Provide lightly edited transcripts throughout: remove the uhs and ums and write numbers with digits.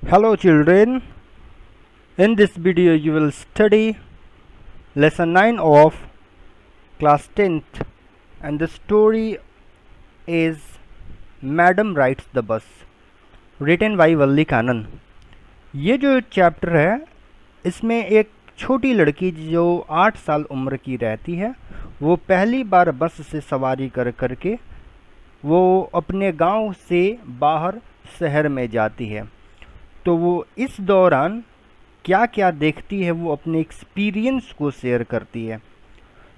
Hello children, in this video you will study lesson 9 of class 10th and the story is Madam Rides the Bus written by Valli Kannan। ये जो chapter है इसमें एक छोटी लड़की जो 8 साल उम्र की रहती है वो पहली बार बस से सवारी करके वो अपने गांव से बाहर शहर में जाती है। तो वो इस दौरान क्या क्या देखती है वो अपने एक्सपीरियंस को शेयर करती है।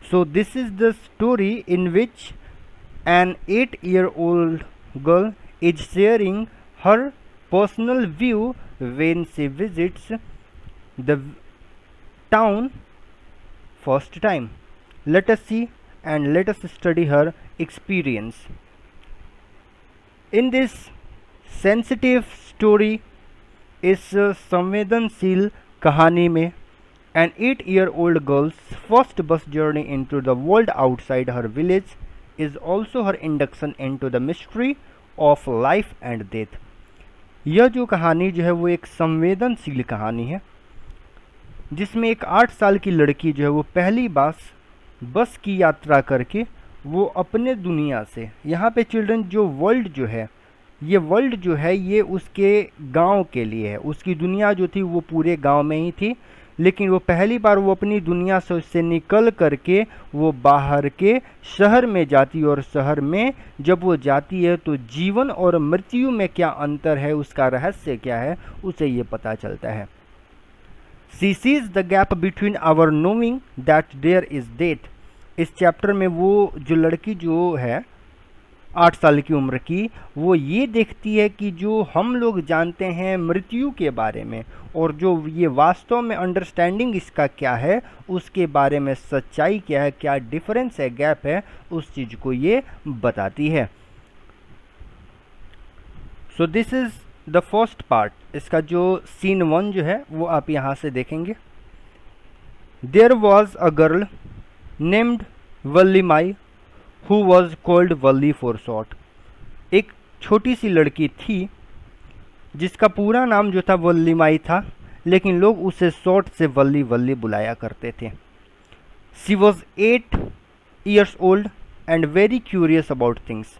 So this is the story in which N 8-year-old girl is sharing her personal view when she visits the town first time. Let us see and let us study her experience. In this sensitive story, इस संवेदनशील कहानी में an 8-year-old girl's first bus journey into the world outside her village is also her induction into the mystery of life and death. यह जो कहानी जो है वो एक संवेदनशील कहानी है जिसमें एक 8 साल की लड़की जो है वो पहली बार बस की यात्रा करके वो अपने दुनिया से, यहाँ पे चिल्ड्रन जो वर्ल्ड जो है ये वर्ल्ड जो है ये उसके गांव के लिए है। उसकी दुनिया जो थी वो पूरे गांव में ही थी, लेकिन वो पहली बार वो अपनी दुनिया से उससे निकल करके वो बाहर के शहर में जाती और शहर में जब वो जाती है तो जीवन और मृत्यु में क्या अंतर है, उसका रहस्य क्या है, उसे ये पता चलता है। She sees the gap between our knowing that there is death. इस चैप्टर में वो जो लड़की जो है 8 साल की उम्र की वो ये देखती है कि जो हम लोग जानते हैं मृत्यु के बारे में और जो ये वास्तव में अंडरस्टैंडिंग इसका क्या है, उसके बारे में सच्चाई क्या है, क्या डिफरेंस है, गैप है, उस चीज़ को ये बताती है। So this is the first part. इसका जो सीन 1 जो है वो आप यहाँ से देखेंगे। There was a girl named Valliammai who was called Valli for short. एक छोटी सी लड़की थी जिसका पूरा नाम जो था वल्लीमाई था, लेकिन लोग उसे शॉर्ट से वल्ली वल्ली बुलाया करते थे। She was 8 years old and very curious about things.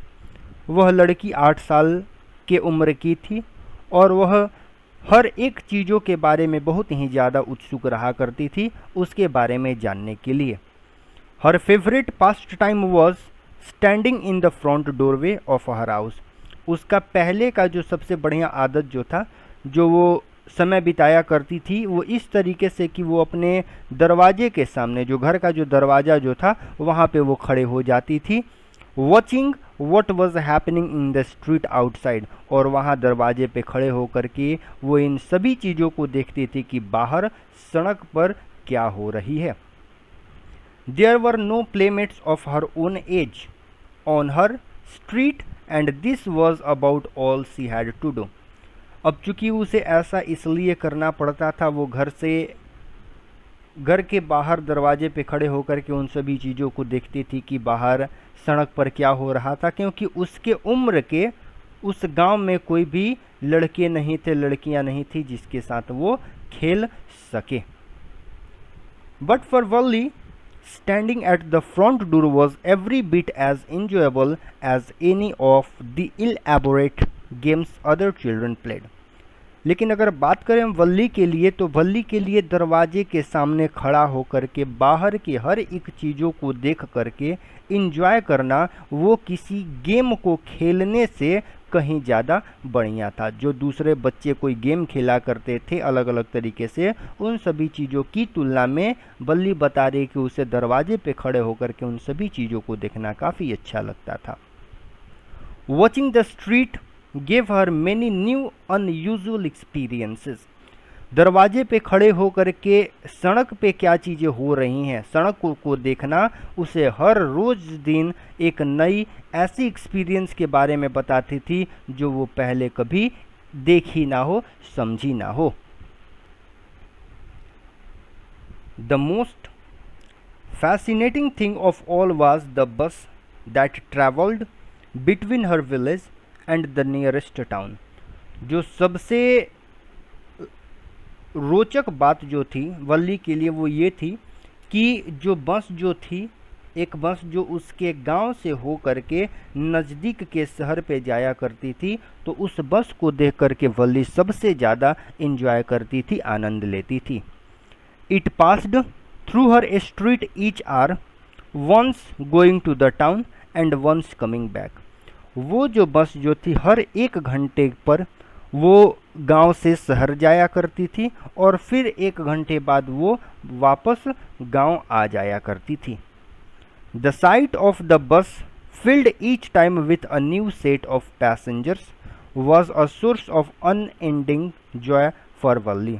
वह लड़की 8 साल के उम्र की थी और वह हर एक चीज़ों के बारे में बहुत ही ज़्यादा उत्सुक रहा करती थी उसके बारे में जानने के लिए। हर favourite past time was standing in the front doorway of her house. उसका पहले का जो सबसे बढ़िया आदत जो था, जो वो समय बिताया करती थी, वो इस तरीके से कि वो अपने दरवाजे के सामने, जो घर का जो दरवाज़ा जो था वहाँ पे वो खड़े हो जाती थी, watching what was happening in the street outside. और वहाँ दरवाजे पे खड़े होकर के वो इन सभी चीज़ों को देखती थी कि बाहर सड़क पर क्या हो रही है। There were no playmates of her own age on her street and this was about all she had to do. अब चूंकि उसे ऐसा इसलिए करना पड़ता था, वो घर के बाहर दरवाजे पे खड़े होकर के उन सभी चीज़ों को देखती थी कि बाहर सड़क पर क्या हो रहा था, क्योंकि उसके उम्र के उस गांव में कोई भी लड़के नहीं थे, लड़कियां नहीं थी जिसके साथ वो खेल सके। But for Valli standing at the front door was every bit as enjoyable as any of the elaborate games other children played. लेकिन अगर बात करें वल्ली के लिए, तो वल्ली के लिए दरवाजे के सामने खड़ा होकर के बाहर की हर एक चीज़ों को देख करके इंजॉय करना वो किसी गेम को खेलने से कहीं ज़्यादा बढ़िया था। जो दूसरे बच्चे कोई गेम खेला करते थे अलग अलग तरीके से, उन सभी चीज़ों की तुलना में वल्ली बता रही कि उसे दरवाजे पे खड़े होकर के उन सभी चीज़ों को देखना काफ़ी अच्छा लगता था। Watching the street gave her many new unusual experiences. दरवाजे पे खड़े होकर के सड़क पे क्या चीज़ें हो रही हैं, सड़क को देखना उसे हर रोज़ दिन एक नई ऐसी एक्सपीरियंस के बारे में बताती थी जो वो पहले कभी देखी ना हो, समझी ना हो। The most fascinating thing of all was the bus that travelled between her village and the nearest town. जो सबसे रोचक बात जो थी वल्ली के लिए वो ये थी कि जो बस जो थी, एक बस जो उसके गांव से हो करके नज़दीक के शहर पे जाया करती थी, तो उस बस को देख करके वल्ली सबसे ज़्यादा इंजॉय करती थी, आनंद लेती थी। It passed through her street each hour, once going to the town and once coming back. वो जो बस जो थी हर 1 घंटे पर वो गांव से शहर जाया करती थी और फिर 1 घंटे बाद वो वापस गांव आ जाया करती थी। The site of the bus filled each time with a new set of passengers was a source of unending joy for वल्ली।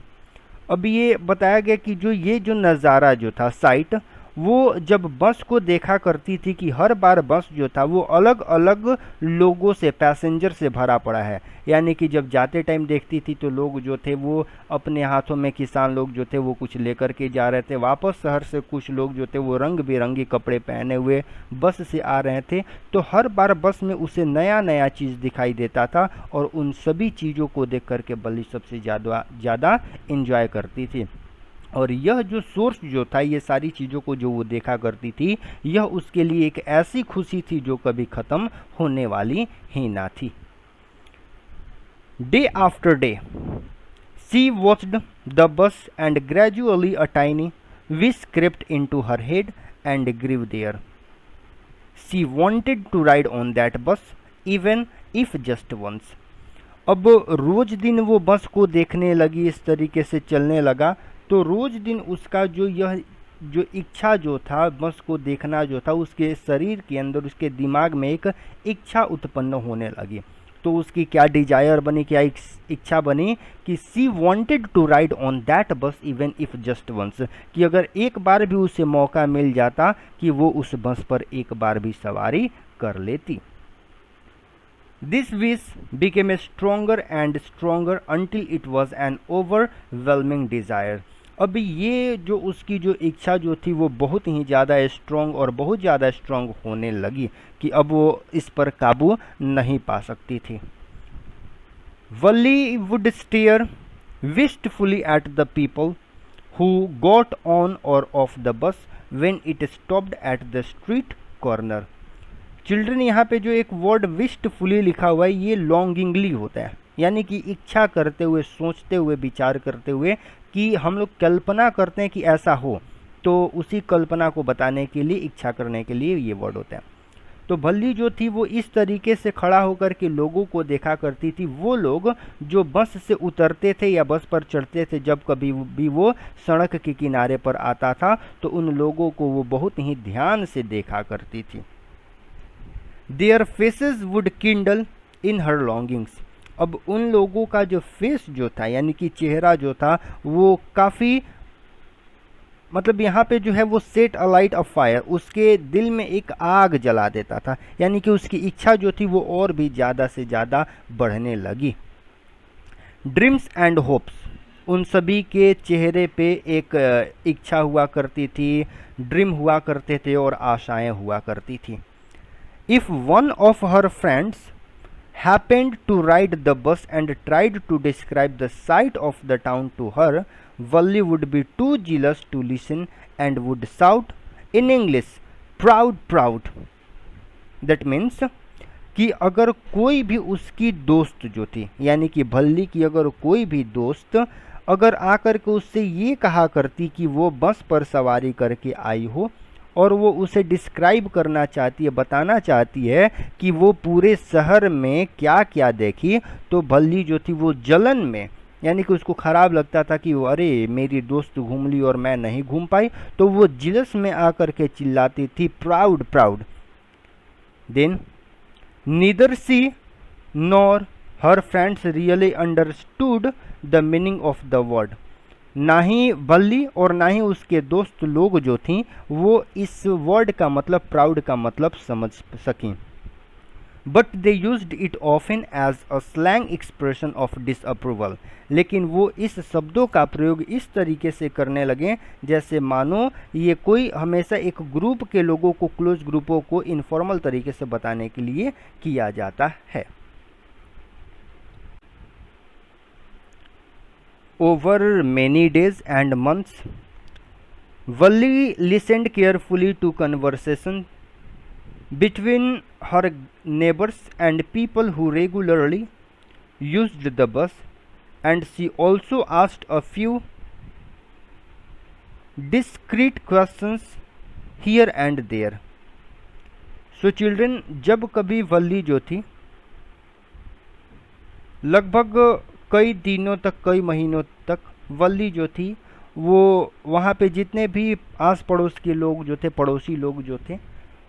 अब ये बताया गया कि जो ये जो नज़ारा जो था, साइट, वो जब बस को देखा करती थी कि हर बार बस जो था वो अलग अलग लोगों से, पैसेंजर से भरा पड़ा है। यानी कि जब जाते टाइम देखती थी तो लोग जो थे वो अपने हाथों में, किसान लोग जो थे वो कुछ लेकर के जा रहे थे, वापस शहर से कुछ लोग जो थे वो रंग बिरंगी कपड़े पहने हुए बस से आ रहे थे। तो हर बार बस में उसे नया नया चीज़ दिखाई देता था और उन सभी चीज़ों को देख करके वल्ली सबसे ज़्यादा इंजॉय करती थी। और यह जो सोर्स जो था, ये सारी चीज़ों को जो वो देखा करती थी, यह उसके लिए एक ऐसी खुशी थी जो कभी ख़त्म होने वाली ही ना थी। Day after day she watched the bus and gradually a tiny wish crept into her head and grew there. She wanted to ride on that bus even if just once. अब रोज दिन वो बस को देखने लगी, इस तरीके से चलने लगा, तो रोज दिन उसका जो इच्छा जो था, बस को देखना जो था, उसके शरीर के अंदर, उसके दिमाग में एक इच्छा उत्पन्न होने लगी। तो उसकी क्या डिजायर बनी, क्या इच्छा बनी कि she wanted to ride on that bus even if just once, कि अगर एक बार भी उसे मौका मिल जाता कि वो उस बस पर एक बार भी सवारी कर लेती। This wish became stronger and stronger until it was an overwhelming desire. अब ये जो उसकी जो इच्छा जो थी वो बहुत ही ज़्यादा स्ट्रॉन्ग और बहुत ज़्यादा स्ट्रॉन्ग होने लगी कि अब वो इस पर काबू नहीं पा सकती थी। वल्ली would stare wistfully at the people who got on or off the bus when it stopped at the street corner. Children, यहाँ पे जो एक वर्ड विस्टफुली लिखा हुआ है, ये लॉन्गिंगली होता है, यानी कि इच्छा करते हुए, सोचते हुए, विचार करते हुए, कि हम लोग कल्पना करते हैं कि ऐसा हो, तो उसी कल्पना को बताने के लिए, इच्छा करने के लिए ये वर्ड होता है। तो वल्ली जो थी वो इस तरीके से खड़ा होकर के लोगों को देखा करती थी। वो लोग जो बस से उतरते थे या बस पर चढ़ते थे, जब कभी भी वो सड़क के किनारे पर आता था, तो उन लोगों को वो बहुत ही ध्यान से देखा करती थी। Their faces would kindle in her longings. अब उन लोगों का जो फेस जो था, यानी कि चेहरा जो था, वो काफ़ी, मतलब यहाँ पे जो है वो set a light of fire, उसके दिल में एक आग जला देता था, यानी कि उसकी इच्छा जो थी वो और भी ज़्यादा से ज़्यादा बढ़ने लगी। ड्रीम्स एंड होप्स, उन सभी के चेहरे पे एक इच्छा हुआ करती थी, ड्रीम हुआ करते थे और आशाएं हुआ करती थी। If one of her friends happened to ride the bus and tried to describe the sight of the town to her, Valli would be too jealous to listen and would shout in English, "Proud, proud." That means कि अगर कोई भी उसकी दोस्त जो थी, यानी कि भल्ली की अगर कोई भी दोस्त अगर आकर के उससे ये कहा करती कि वो बस पर सवारी करके आई हो और वो उसे डिस्क्राइब करना चाहती है, बताना चाहती है कि वो पूरे शहर में क्या क्या देखी, तो भल्ली जो थी वो जलन में, यानी कि उसको ख़राब लगता था कि अरे मेरी दोस्त घूम ली और मैं नहीं घूम पाई, तो वो जिलस में आकर के चिल्लाती थी, proud, proud. Then neither she nor her friends really understood the meaning of the word. ना ही भल्ली और ना ही उसके दोस्त लोग जो थी वो इस वर्ड का मतलब, प्राउड का मतलब समझ सकें। But they used it often as a slang expression of disapproval, लेकिन वो इस शब्दों का प्रयोग इस तरीके से करने लगे जैसे मानो ये कोई हमेशा एक ग्रुप के लोगों को, क्लोज ग्रुपों को इनफॉर्मल तरीके से बताने के लिए किया जाता है। over many days and months. Valli listened carefully to conversation between her neighbors and people who regularly used the bus, and she also asked a few discreet questions here and there. So children, जब कभी वल्ली जो थी लगभग कई दिनों तक, कई महीनों तक वल्ली जो थी वो वहाँ पे जितने भी आस पड़ोस के लोग जो थे, पड़ोसी लोग जो थे,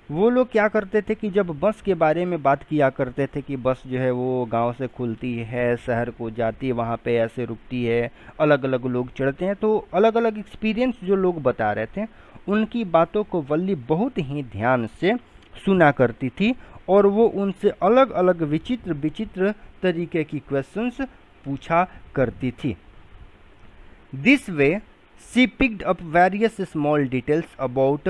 वो लोग क्या करते थे कि जब बस के बारे में बात किया करते थे कि बस जो है वो गांव से खुलती है, शहर को जाती है, वहाँ पे ऐसे रुकती है, अलग अलग लोग चढ़ते हैं, तो अलग अलग एक्सपीरियंस जो लोग बता रहे थे उनकी बातों को वल्ली बहुत ही ध्यान से सुना करती थी और वो उनसे अलग अलग विचित्र विचित्र तरीके की क्वेश्चंस पूछा करती थी. This way she picked up various small details about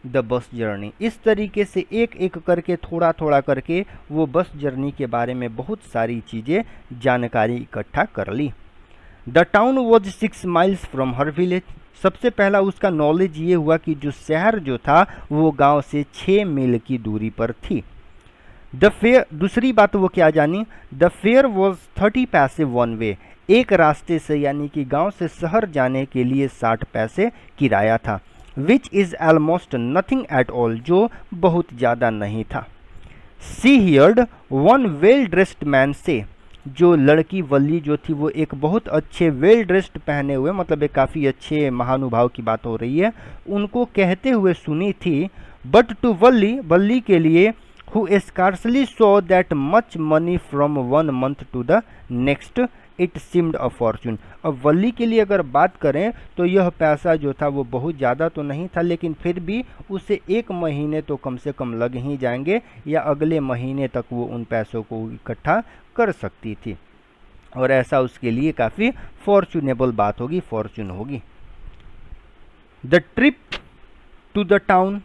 the bus journey. इस तरीके से एक एक करके, थोड़ा थोड़ा करके वो बस जर्नी के बारे में बहुत सारी चीज़ें, जानकारी इकट्ठा कर ली. The town was 6 miles from her village. सबसे पहला उसका नॉलेज ये हुआ कि जो शहर जो था वो गांव से 6 मील की दूरी पर थी. द फेयर, दूसरी बात वो क्या जानी, द फेयर वॉज 30 पैसे वन वे. एक रास्ते से यानी कि गांव से शहर जाने के लिए 60 पैसे किराया था. Which is almost nothing at all, जो बहुत ज़्यादा नहीं था. She heard one well dressed man say. जो लड़की वल्ली जो थी वो एक बहुत अच्छे वेल ड्रेस्ड पहने हुए, मतलब एक काफ़ी अच्छे महानुभाव की बात हो रही है, उनको कहते हुए सुनी थी. बट टू वल्ली, वल्ली के लिए, who scarcely saw that much money from 1 month to the next, it seemed a fortune. अब वल्ली के लिए अगर बात करें तो यह पैसा जो था वो बहुत ज़्यादा तो नहीं था, लेकिन फिर भी उसे 1 महीने तो कम से कम लग ही जाएंगे या अगले महीने तक वो उन पैसों को इकट्ठा कर सकती थी और ऐसा उसके लिए काफ़ी फॉर्चुनेबल बात होगी, फॉर्चून होगी. The trip to the town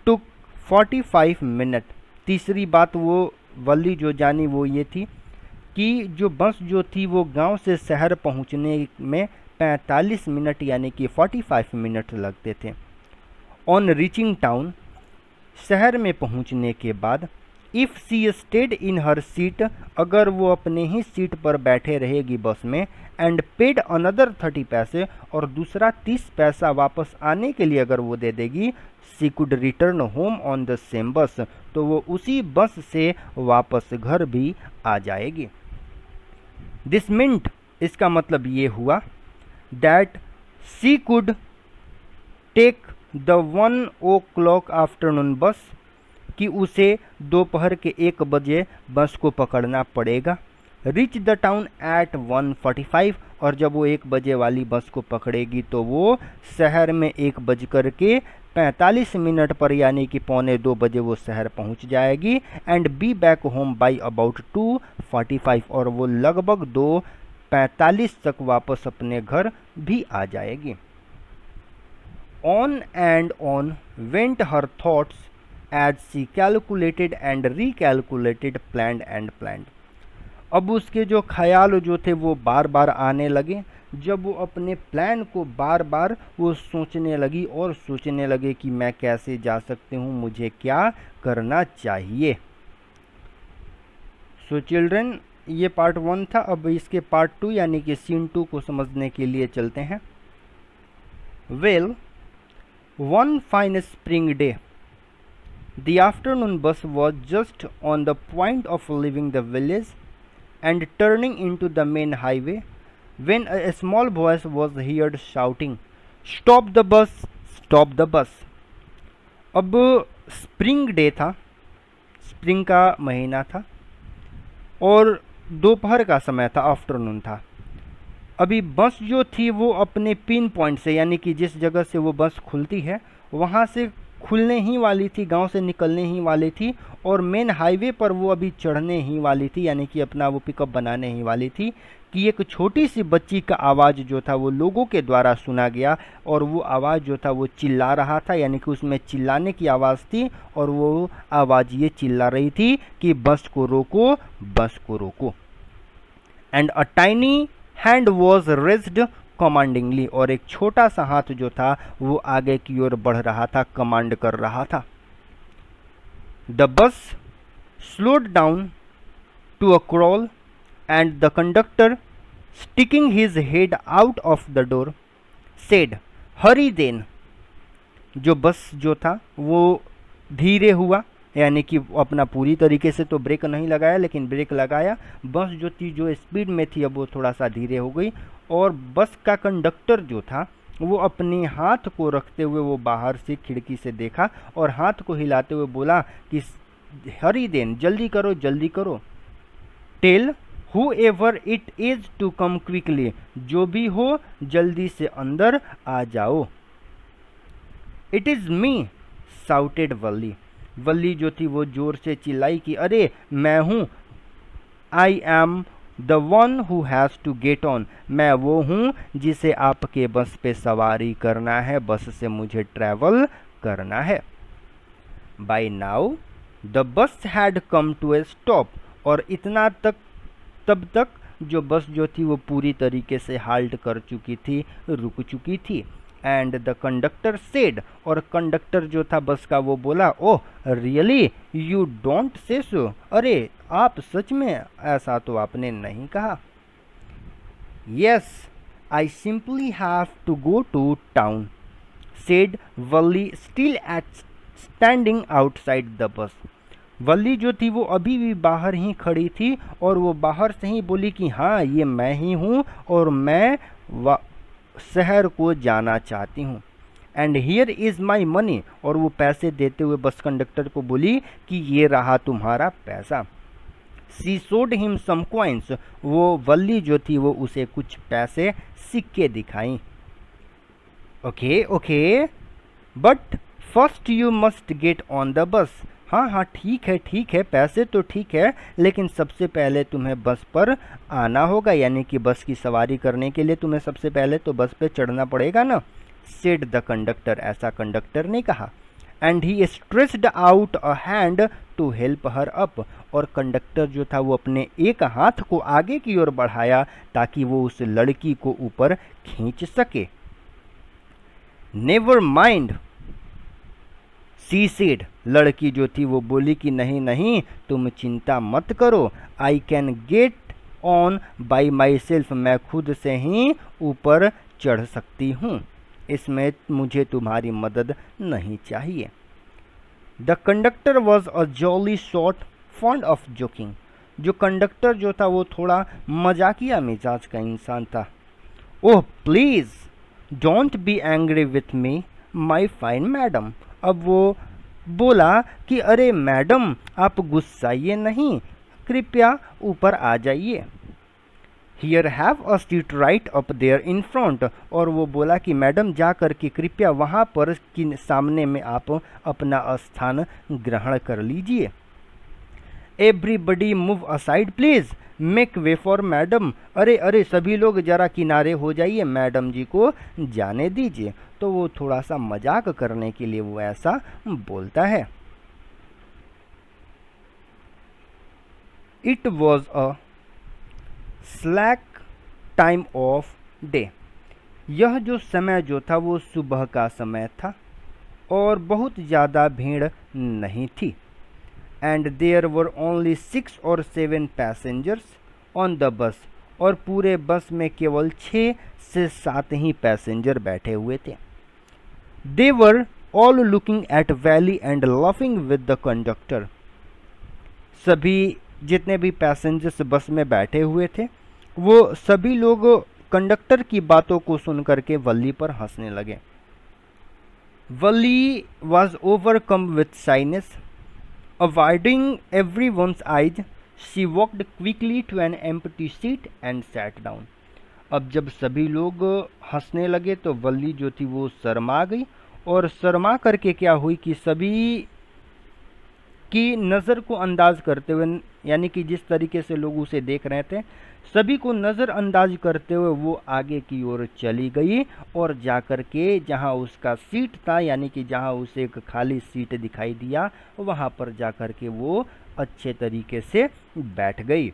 took 45 minute. तीसरी बात वो वल्ली जो जानी वो ये थी कि जो बस जो थी वो गांव से शहर पहुंचने में 45 मिनट यानी कि 45 मिनट लगते थे. ऑन रीचिंग टाउन, शहर में पहुंचने के बाद, if she stayed in her seat, अगर वो अपने ही सीट पर बैठे रहेगी बस में, एंड पेड अनदर 30 पैसे, और दूसरा 30 पैसा वापस आने के लिए अगर वो दे देगी, she could return home on the same बस, तो वो उसी बस से वापस घर भी आ जाएगी. दिस मीन्ट, इसका मतलब ये हुआ, that she could take the 1 o'clock afternoon bus, कि उसे दोपहर के 1 बजे बस को पकड़ना पड़ेगा. रीच द टाउन एट 1:45, और जब वो 1 बजे वाली बस को पकड़ेगी तो वो शहर में 1:45 पर यानी कि 1:45 बजे वो शहर पहुंच जाएगी. And be back home by about 2:45, और वो लगभग 2:45 तक वापस अपने घर भी आ जाएगी. On and on went her thoughts as she calculated and recalculated, planned and planned. अब उसके जो ख्याल जो थे वो बार बार आने लगे, जब वो अपने प्लान को बार बार वो सोचने लगी और सोचने लगे कि मैं कैसे जा सकती हूँ, मुझे क्या करना चाहिए. सो चिल्ड्रन, ये पार्ट 1 था. अब इसके पार्ट 2 यानी कि सीन 2 को समझने के लिए चलते हैं. Well, one fine spring day, the afternoon bus was just on the point of leaving the village and turning into the main highway when a small voice was heard shouting, "Stop the bus! Stop the bus!" अब spring day था, spring का महीना था और दोपहर का समय था, आफ्टरनून था. अभी बस जो थी वो अपने पिन पॉइंट से, यानी कि जिस जगह से वो बस खुलती है वहाँ से खुलने ही वाली थी, गांव से निकलने ही वाली थी और मेन हाईवे पर वो अभी चढ़ने ही वाली थी, यानी कि अपना वो पिकअप बनाने ही वाली थी कि एक छोटी सी बच्ची का आवाज़ जो था वो लोगों के द्वारा सुना गया और वो आवाज़ जो था वो चिल्ला रहा था, यानी कि उसमें चिल्लाने की आवाज़ थी और वो आवाज़ ये चिल्ला रही थी कि बस को रोको, बस को रोको. And a tiny hand was raised commandingly, और एक छोटा सा हाथ जो था वो आगे की ओर बढ़ रहा था, कमांड कर रहा था। The bus slowed down to a crawl and the conductor sticking his head out of the door said hurry then. जो बस जो था वो धीरे हुआ, यानी कि अपना पूरी तरीके से तो ब्रेक नहीं लगाया, लेकिन ब्रेक लगाया। बस जो थी जो स्पीड में थी अब वो थोड़ा सा धीरे हो गई, और बस का कंडक्टर जो था वो अपने हाथ को रखते हुए वो बाहर से खिड़की से देखा और हाथ को हिलाते हुए बोला कि हरी देन, जल्दी करो जल्दी करो। Tell whoever it is to come quickly, जो भी हो जल्दी से अंदर आ जाओ। It is me shouted Valli, Valli जो थी वो जोर से चिल्लाई कि अरे मैं हूँ। I am the one who has to get on, मैं वो हूँ जिसे आपके बस पे सवारी करना है, बस से मुझे ट्रैवल करना है। By now the bus had come to a stop, और इतना तक तब तक जो बस जो थी वो पूरी तरीके से हाल्ट कर चुकी थी, रुक चुकी थी। एंड द कंडक्टर सेड, और कंडक्टर जो था बस का वो बोला, oh really you don't say सो, अरे आप सच में, ऐसा तो आपने नहीं कहा। Yes I simply have to go to town said Valli still at standing outside the bus. Valli जो थी वो अभी भी बाहर ही खड़ी थी और वो बाहर से ही बोली कि हाँ ये मैं ही हूँ और मैं शहर को जाना चाहती हूँ। And here is my money, और वो पैसे देते हुए बस कंडक्टर को बोली कि ये रहा तुम्हारा पैसा। सी सोड हिम सम कॉइन्स, वो वल्ली जो थी वो उसे कुछ पैसे सिक्के दिखाई। Okay okay but first you must get on the बस, हाँ हाँ ठीक है पैसे तो ठीक है, लेकिन सबसे पहले तुम्हें बस पर आना होगा, यानी कि बस की सवारी करने के लिए तुम्हें सबसे पहले तो बस पे चढ़ना पड़ेगा ना। सेड द कंडक्टर, ऐसा कंडक्टर ने कहा। And he stretched out a hand to help her up, और कंडक्टर जो था वो अपने एक हाथ को आगे की ओर बढ़ाया ताकि वो उस लड़की को ऊपर खींच सके। नेवर माइंड सी सेड, लड़की जो थी वो बोली कि नहीं नहीं तुम चिंता मत करो, I can get on by my self, मैं खुद से ही ऊपर चढ़ सकती हूँ, इसमें मुझे तुम्हारी मदद नहीं चाहिए। The conductor was a jolly sort fond of joking, जो कंडक्टर जो था वो थोड़ा मजाकिया मिजाज का इंसान था। Oh please don't be angry with me my fine madam, अब वो बोला कि अरे मैडम आप गुस्साइए नहीं, कृपया ऊपर आ जाइए। Here have a seat right up there in front, और वो बोला कि मैडम जा कर के कृपया वहाँ पर कि सामने में आप अपना स्थान ग्रहण कर लीजिए। Everybody move aside please make way for madam, अरे अरे सभी लोग जरा किनारे हो जाइए, मैडम जी को जाने दीजिए। तो वो थोड़ा सा मजाक करने के लिए वो ऐसा बोलता है। It was a slack time of day, यह जो समय जो था वो सुबह का समय था और बहुत ज़्यादा भीड़ नहीं थी। And there were only 6 or 7 passengers on the bus, और पूरे बस में केवल 6 से 7 ही पैसेंजर बैठे हुए थे। They were all looking at Valli and laughing with the conductor, सभी जितने भी पैसेंजर्स बस में बैठे हुए थे वो सभी लोग कंडक्टर की बातों को सुन करके वल्ली पर हंसने लगे। Valli was overcome with shyness, avoiding everyone's eyes, she walked quickly to an empty seat and sat down. अब जब सभी लोग हंसने लगे तो वल्ली जो थी वो शर्मा गई, और शर्मा करके क्या हुई कि सभी की नज़र को अंदाज करते हुए, यानी कि जिस तरीके से लोग उसे देख रहे थे सभी को नज़रअंदाज करते हुए वो आगे की ओर चली गई और जाकर के जहां उसका सीट था, यानी कि जहां उसे एक खाली सीट दिखाई दिया, वहां पर जाकर के वो अच्छे तरीके से बैठ गई।